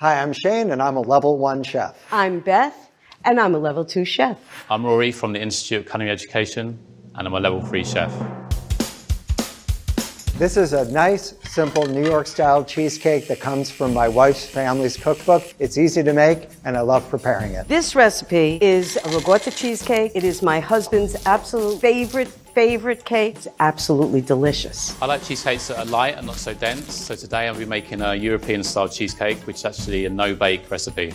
Hi, I'm Shane, and I'm a level 1 chef. I'm Beth, and I'm a level 2 chef. I'm Rory from the Institute of Culinary Education, and I'm a level 3 chef. This is a nice, simple New York-style cheesecake that comes from my wife's family's cookbook. It's easy to make, and I love preparing it. This recipe is a ricotta cheesecake. It is my husband's absolute favorite cake. It's absolutely delicious. I like cheesecakes that are light and not so dense. So today I'll be making a European-style cheesecake, which is actually a no-bake recipe.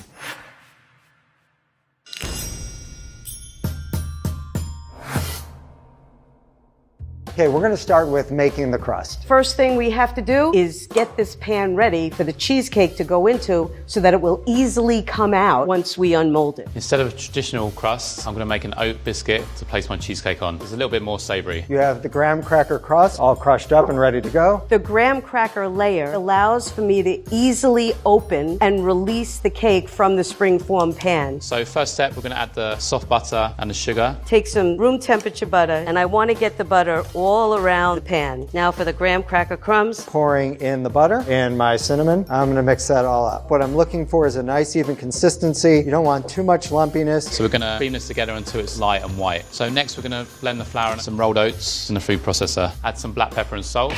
Okay, we're gonna start with making the crust. First thing we have to do is get this pan ready for the cheesecake to go into so that it will easily come out once we unmold it. Instead of a traditional crust, I'm going to make an oat biscuit to place my cheesecake on. It's a little bit more savory. You have the graham cracker crust all crushed up and ready to go. The graham cracker layer allows for me to easily open and release the cake from the springform pan. So first step, we're going to add the soft butter and the sugar. Take some room temperature butter, and I want to get the butter all around the pan. Now for the graham cracker crumbs. Pouring in the butter and my cinnamon. I'm gonna mix that all up. What I'm looking for is a nice even consistency. You don't want too much lumpiness. So we're going to cream this together until it's light and white. So next we're going to blend the flour and some rolled oats in the food processor. Add some black pepper and salt.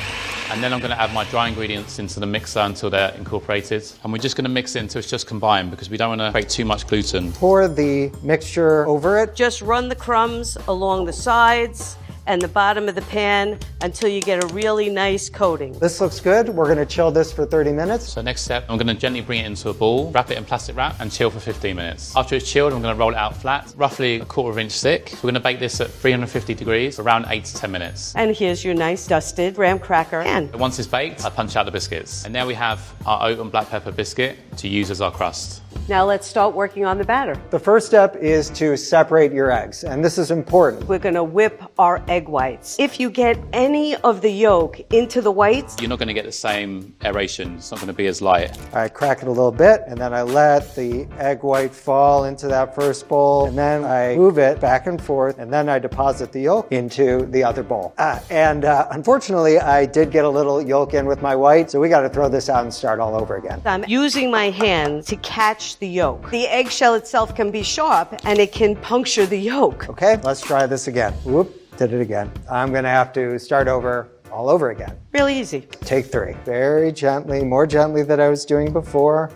And then I'm going to add my dry ingredients into the mixer until they're incorporated. And we're just going to mix it until it's just combined because we don't want to create too much gluten. Pour the mixture over it. Just run the crumbs along the sides and the bottom of the pan until you get a really nice coating. This looks good. We're gonna chill this for 30 minutes. So next step, I'm gonna gently bring it into a ball, wrap it in plastic wrap and chill for 15 minutes. After it's chilled, I'm gonna roll it out flat, roughly 1/4 inch thick. We're gonna bake this at 350 degrees for around 8 to 10 minutes. And here's your nice dusted graham cracker pan. Once it's baked, I punch out the biscuits. And now we have our oat and black pepper biscuit to use as our crust. Now let's start working on the batter. The first step is to separate your eggs, and this is important. We're gonna whip our egg whites. If you get any of the yolk into the whites, You're not gonna get the same aeration. It's not gonna be as light. I crack it a little bit, and then I let the egg white fall into that first bowl, and then I move it back and forth, and then I deposit the yolk into the other bowl. Unfortunately, I did get a little yolk in with my white, so we gotta throw this out and start all over again. I'm using my hand to catch the yolk. The eggshell itself can be sharp, and it can puncture the yolk. Okay, let's try this again. Whoop, did it again. I'm gonna have to start over all over again. Really easy. Take 3. Very gently, more gently than I was doing before.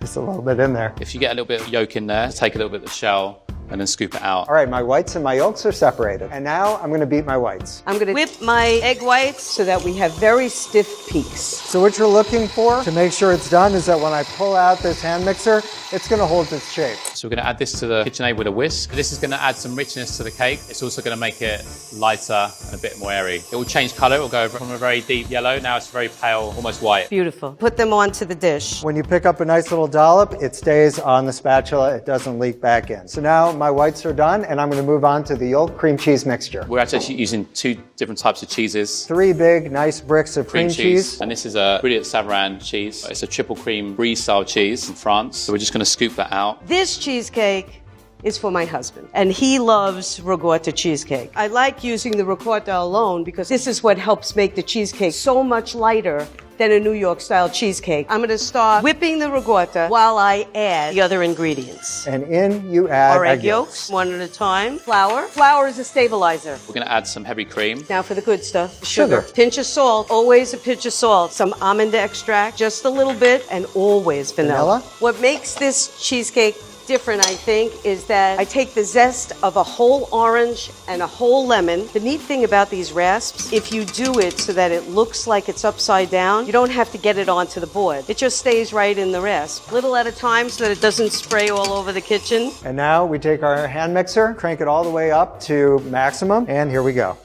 Just a little bit in there. If you get a little bit of yolk in there, take a little bit of the shell and then scoop it out. All right, my whites and my yolks are separated. And now I'm gonna beat my whites. I'm gonna whip my egg whites so that we have very stiff peaks. So what you're looking for to make sure it's done is that when I pull out this hand mixer, it's gonna hold its shape. So we're gonna add this to the KitchenAid with a whisk. This is gonna add some richness to the cake. It's also gonna make it lighter and a bit more airy. It will change color. It will go from a very deep yellow. Now it's very pale, almost white. Beautiful. Put them onto the dish. When you pick up a nice little dollop, it stays on the spatula. It doesn't leak back in. So now my whites are done, and I'm gonna move on to the yolk cream cheese mixture. We're actually using 2 different types of cheeses. 3 big, nice bricks of cream cheese. And this is a brilliant Savarin cheese. It's a triple cream brie style cheese from France. So we're just gonna scoop that out. This cheesecake is for my husband, and he loves ricotta cheesecake. I like using the ricotta alone because this is what helps make the cheesecake so much lighter than a New York style cheesecake. I'm gonna start whipping the ricotta while I add the other ingredients. And in you add Our egg yolks, one at a time. Flour. Flour is a stabilizer. We're gonna add some heavy cream. Now for the good stuff. Sugar. Sugar. Pinch of salt. Always a pinch of salt. Some almond extract, just a little bit, and always vanilla. What makes this cheesecake different, I think, is that I take the zest of a whole orange and a whole lemon. The neat thing about these rasps, if you do it so that it looks like it's upside down, you don't have to get it onto the board. It just stays right in the rasp. Little at a time so that it doesn't spray all over the kitchen. And now we take our hand mixer, crank it all the way up to maximum, and here we go.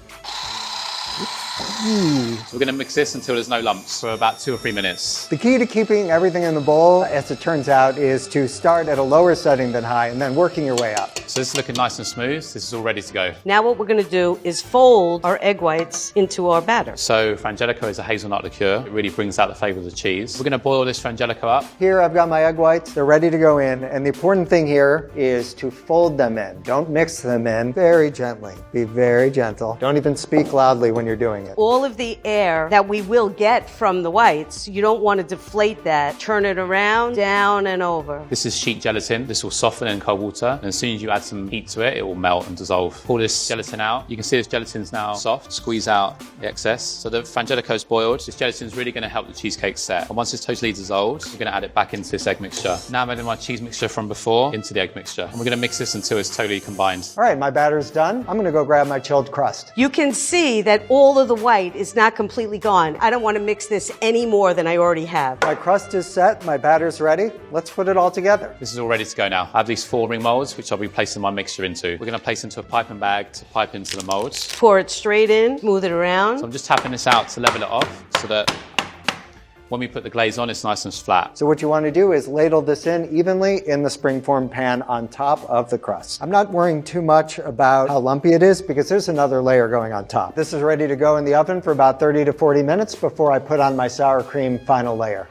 So we're gonna mix this until there's no lumps for about 2 or 3 minutes. The key to keeping everything in the bowl, as it turns out, is to start at a lower setting than high and then working your way up. So this is looking nice and smooth. This is all ready to go. Now what we're gonna do is fold our egg whites into our batter. So Frangelico is a hazelnut liqueur. It really brings out the flavor of the cheese. We're gonna boil this Frangelico up. Here I've got my egg whites. They're ready to go in. And the important thing here is to fold them in. Don't mix them in. Very gently. Be very gentle. Don't even speak loudly when you're doing it. it. All of the air that we will get from the whites, you don't want to deflate that. Turn it around, down and over. This is sheet gelatin. This will soften in cold water. And as soon as you add some heat to it, it will melt and dissolve. Pull this gelatin out. You can see this gelatin's now soft. Squeeze out the excess. So the Frangelico's boiled. This gelatin's really going to help the cheesecake set. And once it's totally dissolved, we're going to add it back into this egg mixture. Now I'm adding my cheese mixture from before into the egg mixture. And we're going to mix this until it's totally combined. All right, my batter's done. I'm going to go grab my chilled crust. You can see that all of the white is not completely gone. I don't want to mix this any more than I already have. My crust is set. My batter's ready. Let's put it all together. This is all ready to go now. I have these 4 ring molds, which I'll be placing my mixture into. We're going to place into a piping bag to pipe into the molds. Pour it straight in, smooth it around. So I'm just tapping this out to level it off so that when we put the glaze on, it's nice and flat. So what you want to do is ladle this in evenly in the springform pan on top of the crust. I'm not worrying too much about how lumpy it is because there's another layer going on top. This is ready to go in the oven for about 30 to 40 minutes before I put on my sour cream final layer.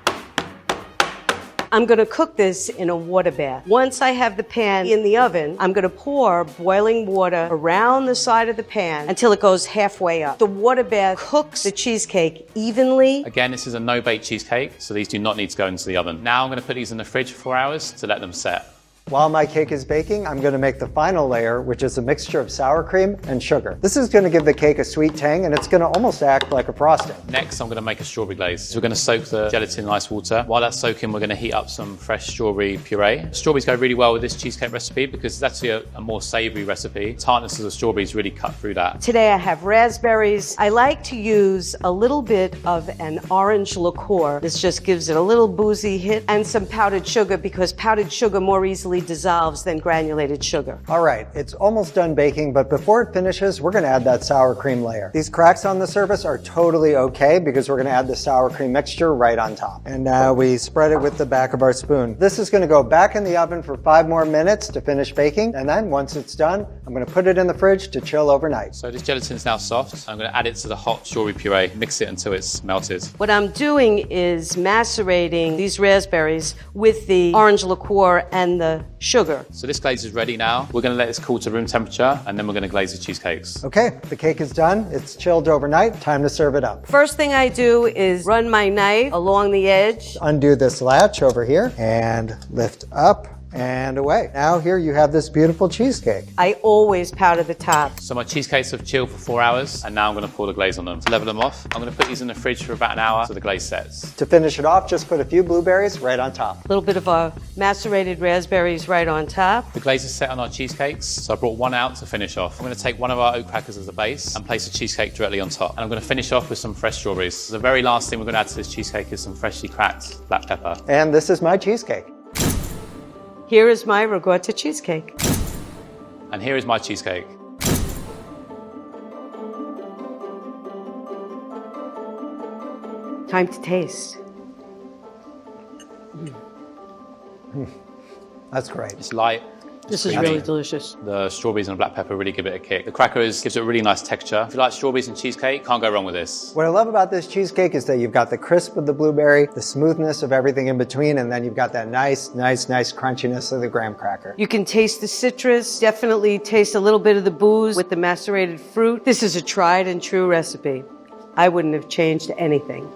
I'm going to cook this in a water bath. Once I have the pan in the oven, I'm going to pour boiling water around the side of the pan until it goes halfway up. The water bath cooks the cheesecake evenly. Again, this is a no-bake cheesecake, so these do not need to go into the oven. Now I'm going to put these in the fridge for 4 hours to let them set. While my cake is baking, I'm going to make the final layer, which is a mixture of sour cream and sugar. This is going to give the cake a sweet tang, and it's going to almost act like a frosting. Next, I'm going to make a strawberry glaze. So we're going to soak the gelatin in ice water. While that's soaking, we're going to heat up some fresh strawberry puree. Strawberries go really well with this cheesecake recipe because it's actually a more savory recipe. Tartness of the strawberries really cut through that. Today I have raspberries. I like to use a little bit of an orange liqueur. This just gives it a little boozy hit, and some powdered sugar because powdered sugar more easily dissolves than granulated sugar. All right, it's almost done baking, but before it finishes, we're going to add that sour cream layer. These cracks on the surface are totally okay because we're going to add the sour cream mixture right on top. And now we spread it with the back of our spoon. This is going to go back in the oven for 5 more minutes to finish baking. And then once it's done, I'm going to put it in the fridge to chill overnight. So this gelatin is now soft. I'm going to add it to the hot strawberry puree, mix it until it's melted. What I'm doing is macerating these raspberries with the orange liqueur and the sugar. So this glaze is ready now. We're going to let this cool to room temperature and then we're going to glaze the cheesecakes. Okay, the cake is done. It's chilled overnight. Time to serve it up. First thing I do is run my knife along the edge. Undo this latch over here and lift up and away. Now here you have this beautiful cheesecake. I always powder the top. So my cheesecakes have chilled for 4 hours and now I'm going to pour the glaze on them. To level them off, I'm going to put these in the fridge for about an hour so the glaze sets. To finish it off, just put a few blueberries right on top. A little bit of macerated raspberries right on top. The glaze is set on our cheesecakes, so I brought one out to finish off. I'm going to take one of our oat crackers as a base and place the cheesecake directly on top. And I'm going to finish off with some fresh strawberries. The very last thing we're going to add to this cheesecake is some freshly cracked black pepper. And this is my cheesecake. Here is my ricotta cheesecake. And here is my cheesecake. Time to taste. That's great. It's light. This is really delicious. The strawberries and the black pepper really give it a kick. The crackers gives it a really nice texture. If you like strawberries and cheesecake, can't go wrong with this. What I love about this cheesecake is that you've got the crisp of the blueberry, the smoothness of everything in between, and then you've got that nice crunchiness of the graham cracker. You can taste the citrus, definitely taste a little bit of the booze with the macerated fruit. This is a tried and true recipe. I wouldn't have changed anything.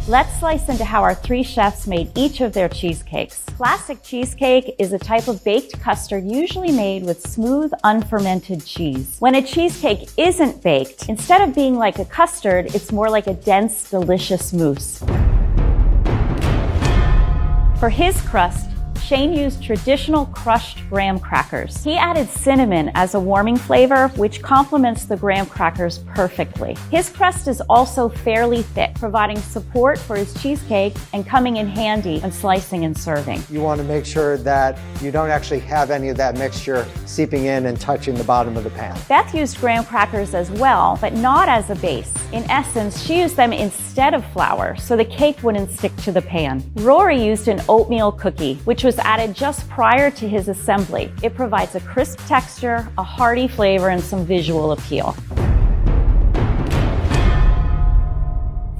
Let's slice into how our 3 chefs made each of their cheesecakes. Classic cheesecake is a type of baked custard usually made with smooth, unfermented cheese. When a cheesecake isn't baked, instead of being like a custard, it's more like a dense, delicious mousse. For his crust, Shane used traditional crushed graham crackers. He added cinnamon as a warming flavor, which complements the graham crackers perfectly. His crust is also fairly thick, providing support for his cheesecake and coming in handy when slicing and serving. You want to make sure that you don't actually have any of that mixture seeping in and touching the bottom of the pan. Beth used graham crackers as well, but not as a base. In essence, she used them instead of flour, so the cake wouldn't stick to the pan. Rory used an oatmeal cookie, which was added just prior to his assembly. It provides a crisp texture, a hearty flavor, and some visual appeal.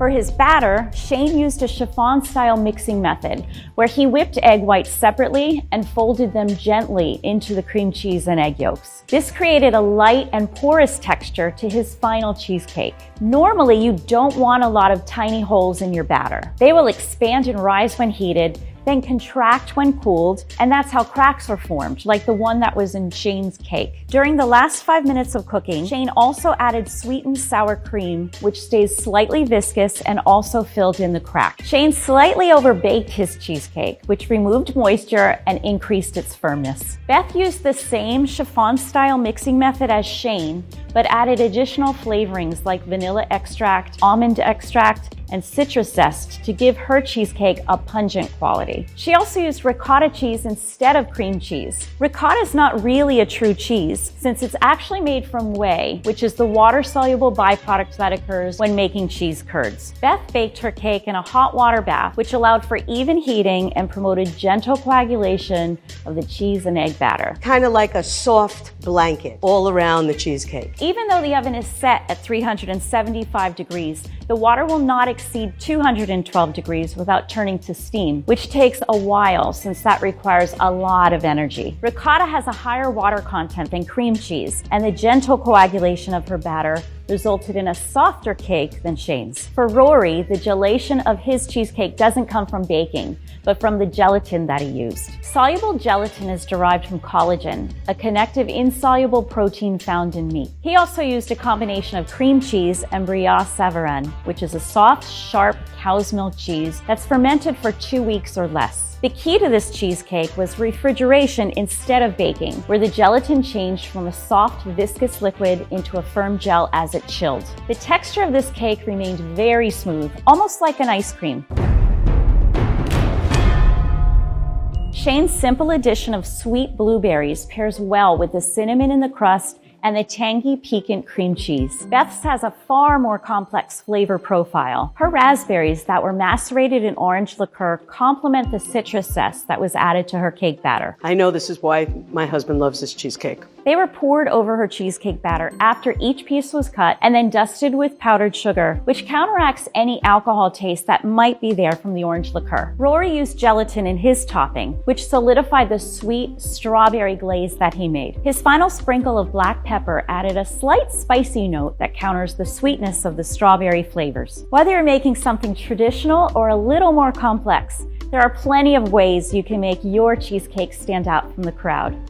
For his batter, Shane used a chiffon-style mixing method where he whipped egg whites separately and folded them gently into the cream cheese and egg yolks. This created a light and porous texture to his final cheesecake. Normally, you don't want a lot of tiny holes in your batter. They will expand and rise when heated, then contract when cooled, and that's how cracks are formed, like the one that was in Shane's cake. During the last 5 minutes of cooking, Shane also added sweetened sour cream, which stays slightly viscous and also filled in the crack. Shane slightly overbaked his cheesecake, which removed moisture and increased its firmness. Beth used the same chiffon-style mixing method as Shane, but added additional flavorings like vanilla extract, almond extract, and citrus zest to give her cheesecake a pungent quality. She also used ricotta cheese instead of cream cheese. Ricotta is not really a true cheese, since it's actually made from whey, which is the water-soluble byproduct that occurs when making cheese curds. Beth baked her cake in a hot water bath, which allowed for even heating and promoted gentle coagulation of the cheese and egg batter. Kind of like a soft blanket all around the cheesecake. Even though the oven is set at 375 degrees, the water will not exceed 212 degrees without turning to steam, which takes a while since that requires a lot of energy. Ricotta has a higher water content than cream cheese, and the gentle coagulation of her batter resulted in a softer cake than Shane's. For Rory, the gelation of his cheesecake doesn't come from baking, but from the gelatin that he used. Soluble gelatin is derived from collagen, a connective insoluble protein found in meat. He also used a combination of cream cheese and brioche savarin, which is a soft, sharp cow's milk cheese that's fermented for 2 weeks or less. The key to this cheesecake was refrigeration instead of baking, where the gelatin changed from a soft, viscous liquid into a firm gel as it chilled. The texture of this cake remained very smooth, almost like an ice cream. Shane's simple addition of sweet blueberries pairs well with the cinnamon in the crust and the tangy, piquant cream cheese. Beth's has a far more complex flavor profile. Her raspberries that were macerated in orange liqueur complement the citrus zest that was added to her cake batter. I know this is why my husband loves this cheesecake. They were poured over her cheesecake batter after each piece was cut and then dusted with powdered sugar, which counteracts any alcohol taste that might be there from the orange liqueur. Rory used gelatin in his topping, which solidified the sweet strawberry glaze that he made. His final sprinkle of black pepper added a slight spicy note that counters the sweetness of the strawberry flavors. Whether you're making something traditional or a little more complex, there are plenty of ways you can make your cheesecake stand out from the crowd.